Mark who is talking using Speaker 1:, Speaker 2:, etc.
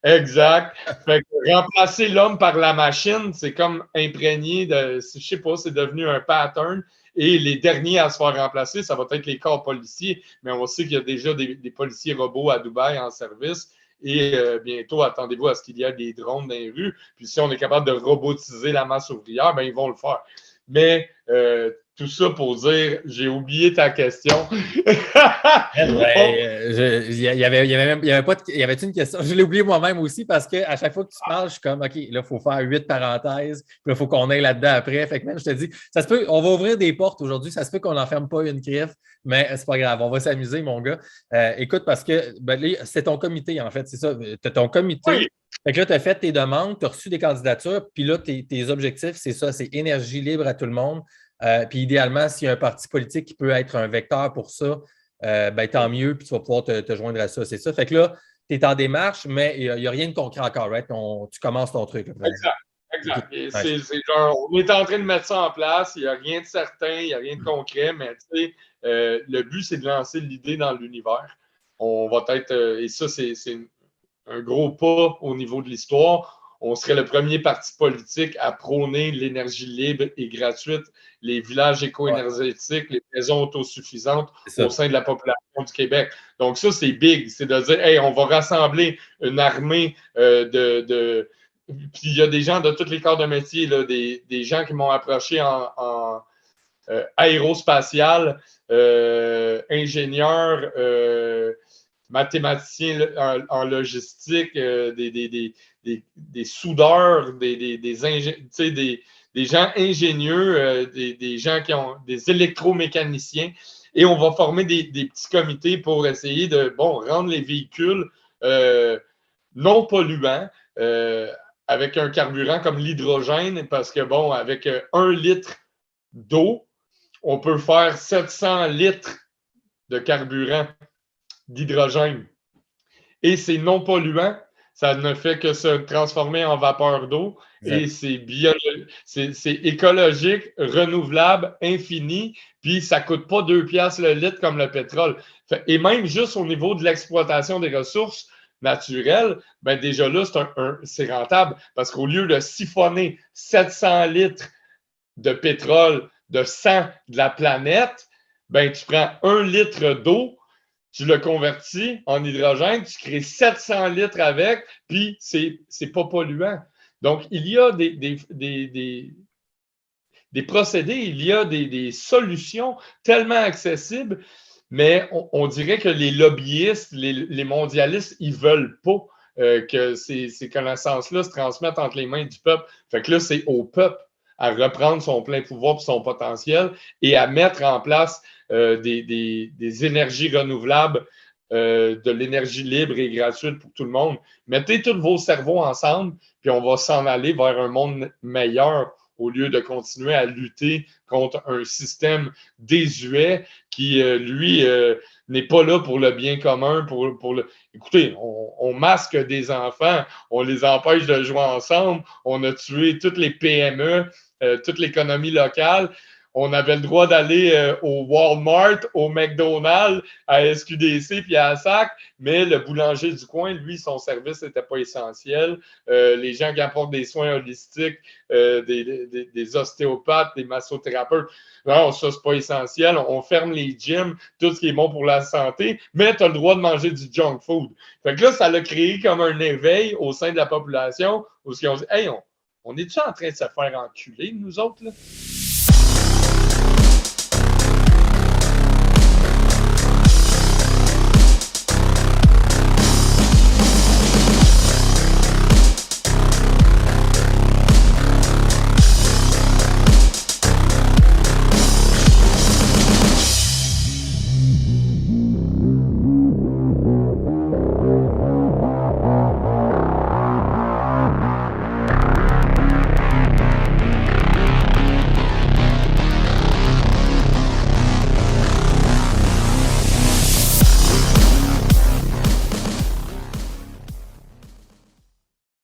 Speaker 1: Exact. Fait que remplacer l'homme par la machine, c'est comme imprégné de, je sais pas, c'est devenu un pattern. Et les derniers à se faire remplacer, ça va être les corps policiers. Mais on sait qu'il y a déjà des policiers robots à Dubaï en service. Et bientôt, attendez-vous à ce qu'il y ait des drones dans les rues. Puis si on est capable de robotiser la masse ouvrière, ben ils vont le faire. Mais tout ça pour dire, j'ai oublié ta question.
Speaker 2: Il y avait pas y avait-tu une question? Je l'ai oublié moi-même aussi parce qu'à chaque fois que tu parles, je suis comme, OK, là, il faut faire 8 parenthèses, puis là, il faut qu'on aille là-dedans après. Fait que même, je te dis, ça se peut, on va ouvrir des portes aujourd'hui, ça se peut qu'on n'enferme pas une griffe, mais c'est pas grave, on va s'amuser, mon gars. Écoute, parce que c'est ton comité, en fait, c'est ça. Tu as ton comité.
Speaker 1: Oui.
Speaker 2: Fait que là, tu as fait tes demandes, tu as reçu des candidatures, puis là, tes objectifs, c'est ça, c'est énergie libre à tout le monde. Puis idéalement, s'il y a un parti politique qui peut être un vecteur pour ça, ben, tant mieux, puis tu vas pouvoir te joindre à ça. C'est ça. Fait que là, tu es en démarche, mais il n'y a rien de concret encore, right? Tu commences ton truc. Là,
Speaker 1: Exact. Exact.
Speaker 2: Okay.
Speaker 1: C'est genre, on est en train de mettre ça en place. Il n'y a rien de certain, il n'y a rien de concret, mais tu sais, le but, c'est de lancer l'idée dans l'univers. On va être, et ça, c'est un gros pas au niveau de l'histoire. On serait le premier parti politique à prôner l'énergie libre et gratuite, les villages éco-énergétiques, les maisons autosuffisantes au sein de la population du Québec. Donc ça, c'est big. C'est de dire, hey, on va rassembler une armée Puis il y a des gens de tous les corps de métier, là, des gens qui m'ont approché en aérospatial, ingénieurs, mathématiciens en logistique, des soudeurs, des gens ingénieux, des gens qui ont des électromécaniciens. Et on va former des petits comités pour essayer de rendre les véhicules non polluants avec un carburant comme l'hydrogène, parce que, avec 1 litre d'eau, on peut faire 700 litres de carburant d'hydrogène. Et c'est non polluant, ça ne fait que se transformer en vapeur d'eau. Et c'est écologique, renouvelable, infini, puis ça ne coûte pas 2 piastres le litre comme le pétrole. Et même juste au niveau de l'exploitation des ressources naturelles, ben déjà là, c'est rentable parce qu'au lieu de siphonner 700 litres de pétrole de sang de la planète, ben tu prends 1 litre d'eau, tu le convertis en hydrogène, tu crées 700 litres avec, puis c'est pas polluant. Donc, il y a des procédés, il y a des solutions tellement accessibles, mais on dirait que les lobbyistes, les mondialistes, ils veulent pas que ces connaissances-là se transmettent entre les mains du peuple. Fait que là, c'est au peuple à reprendre son plein pouvoir et son potentiel et à mettre en place des énergies renouvelables, de l'énergie libre et gratuite pour tout le monde. Mettez tous vos cerveaux ensemble, puis on va s'en aller vers un monde meilleur au lieu de continuer à lutter contre un système désuet qui, lui, n'est pas là pour le bien commun. Écoutez, on masque des enfants, on les empêche de jouer ensemble, on a tué toutes les PME, toute l'économie locale. On avait le droit d'aller au Walmart, au McDonald's, à SQDC puis à SAC, mais le boulanger du coin, lui, son service n'était pas essentiel. Les gens qui apportent des soins holistiques, des ostéopathes, des massothérapeutes, non, ça, c'est pas essentiel. On ferme les gyms, tout ce qui est bon pour la santé, mais tu as le droit de manger du junk food. Fait que là, ça l'a créé comme un éveil au sein de la population où ils ont dit, hey, on est-tu en train de se faire enculer, nous autres, là?